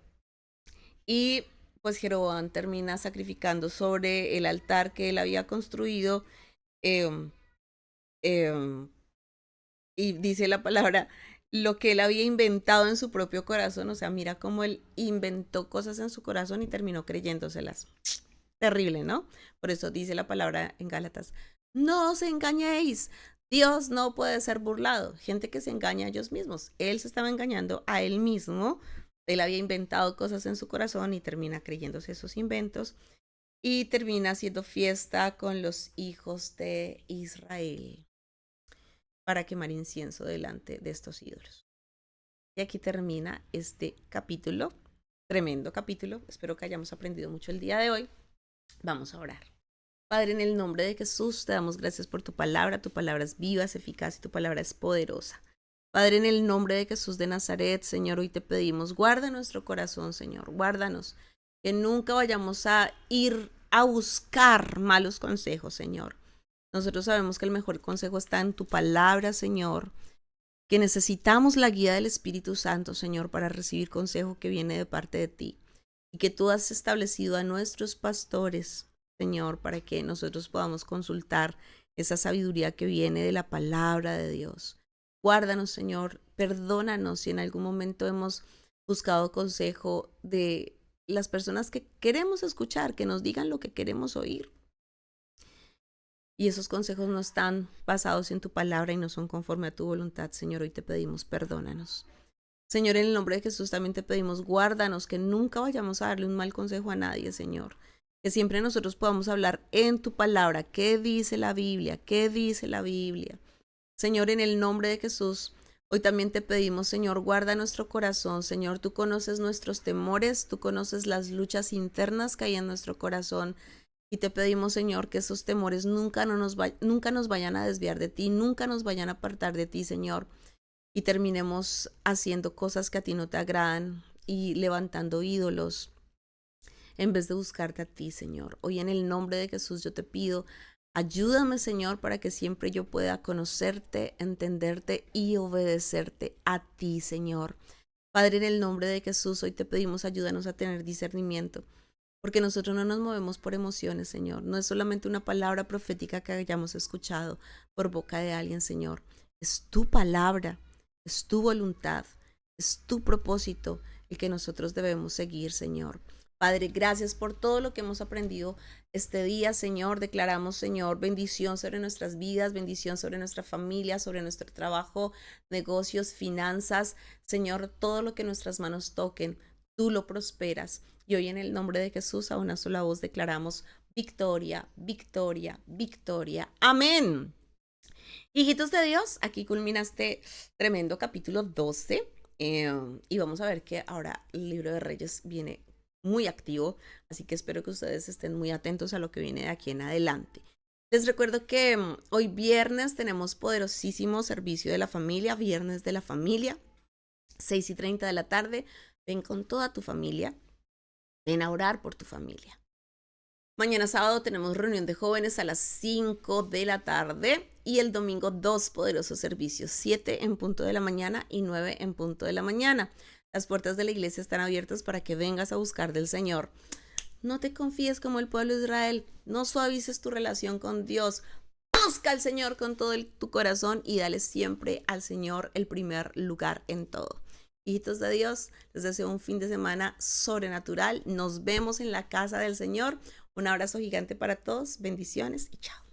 y pues Jeroboam termina sacrificando sobre el altar que él había construido. em, em, y dice la palabra, lo que él había inventado en su propio corazón. O sea, mira cómo él inventó cosas en su corazón y terminó creyéndoselas. Terrible, ¿no? Por eso dice la palabra en Gálatas, no os engañéis. Dios no puede ser burlado. Gente que se engaña a ellos mismos. Él se estaba engañando a él mismo. Él había inventado cosas en su corazón y termina creyéndose esos inventos y termina haciendo fiesta con los hijos de Israel para quemar incienso delante de estos ídolos. Y aquí termina este capítulo, tremendo capítulo. Espero que hayamos aprendido mucho el día de hoy. Vamos a orar. Padre, en el nombre de Jesús, te damos gracias por tu palabra es viva, es eficaz y tu palabra es poderosa. Padre, en el nombre de Jesús de Nazaret, Señor, hoy te pedimos, guarda nuestro corazón, Señor, guárdanos, que nunca vayamos a ir a buscar malos consejos, Señor. Nosotros sabemos que el mejor consejo está en tu palabra, Señor, que necesitamos la guía del Espíritu Santo, Señor, para recibir consejo que viene de parte de ti y que tú has establecido a nuestros pastores, Señor, para que nosotros podamos consultar esa sabiduría que viene de la palabra de Dios. Guárdanos, Señor, perdónanos si en algún momento hemos buscado consejo de las personas que queremos escuchar, que nos digan lo que queremos oír. Y esos consejos no están basados en tu palabra y no son conforme a tu voluntad, Señor. Hoy te pedimos, perdónanos. Señor, en el nombre de Jesús también te pedimos, guárdanos, que nunca vayamos a darle un mal consejo a nadie, Señor. Que siempre nosotros podamos hablar en tu palabra. ¿Qué dice la Biblia? ¿Qué dice la Biblia? Señor, en el nombre de Jesús, hoy también te pedimos, Señor, guarda nuestro corazón. Señor, tú conoces nuestros temores, tú conoces las luchas internas que hay en nuestro corazón. Y te pedimos, Señor, que esos temores nunca nos vayan a desviar de ti, nunca nos vayan a apartar de ti, Señor. Y terminemos haciendo cosas que a ti no te agradan y levantando ídolos en vez de buscarte a ti, Señor. Hoy en el nombre de Jesús yo te pido, ayúdame, Señor, para que siempre yo pueda conocerte, entenderte y obedecerte a ti, Señor. Padre, en el nombre de Jesús, hoy te pedimos, ayúdanos a tener discernimiento, porque nosotros no nos movemos por emociones, Señor. No es solamente una palabra profética que hayamos escuchado por boca de alguien, Señor. Es tu palabra, es tu voluntad, es tu propósito el que nosotros debemos seguir, Señor. Padre, gracias por todo lo que hemos aprendido este día, Señor. Declaramos, Señor, bendición sobre nuestras vidas, bendición sobre nuestra familia, sobre nuestro trabajo, negocios, finanzas. Señor, todo lo que nuestras manos toquen, tú lo prosperas. Y hoy en el nombre de Jesús, a una sola voz declaramos victoria, victoria, victoria. Amén. Hijitos de Dios, aquí culmina este tremendo capítulo 12. Y vamos a ver que ahora el libro de Reyes viene muy activo, así que espero que ustedes estén muy atentos a lo que viene de aquí en adelante. Les recuerdo que hoy viernes tenemos poderosísimo servicio de la familia, viernes de la familia, 6:30 de la tarde. Ven con toda tu familia, ven a orar por tu familia. Mañana sábado tenemos reunión de jóvenes a las 5 de la tarde y el domingo 2 poderosos servicios, 7 en punto de la mañana y 9 en punto de la mañana. Las puertas de la iglesia están abiertas para que vengas a buscar del Señor. No te confíes como el pueblo de Israel, no suavices tu relación con Dios. Busca al Señor con todo tu corazón y dale siempre al Señor el primer lugar en todo. Hijitos de Dios, les deseo un fin de semana sobrenatural. Nos vemos en la casa del Señor. Un abrazo gigante para todos. Bendiciones y chao.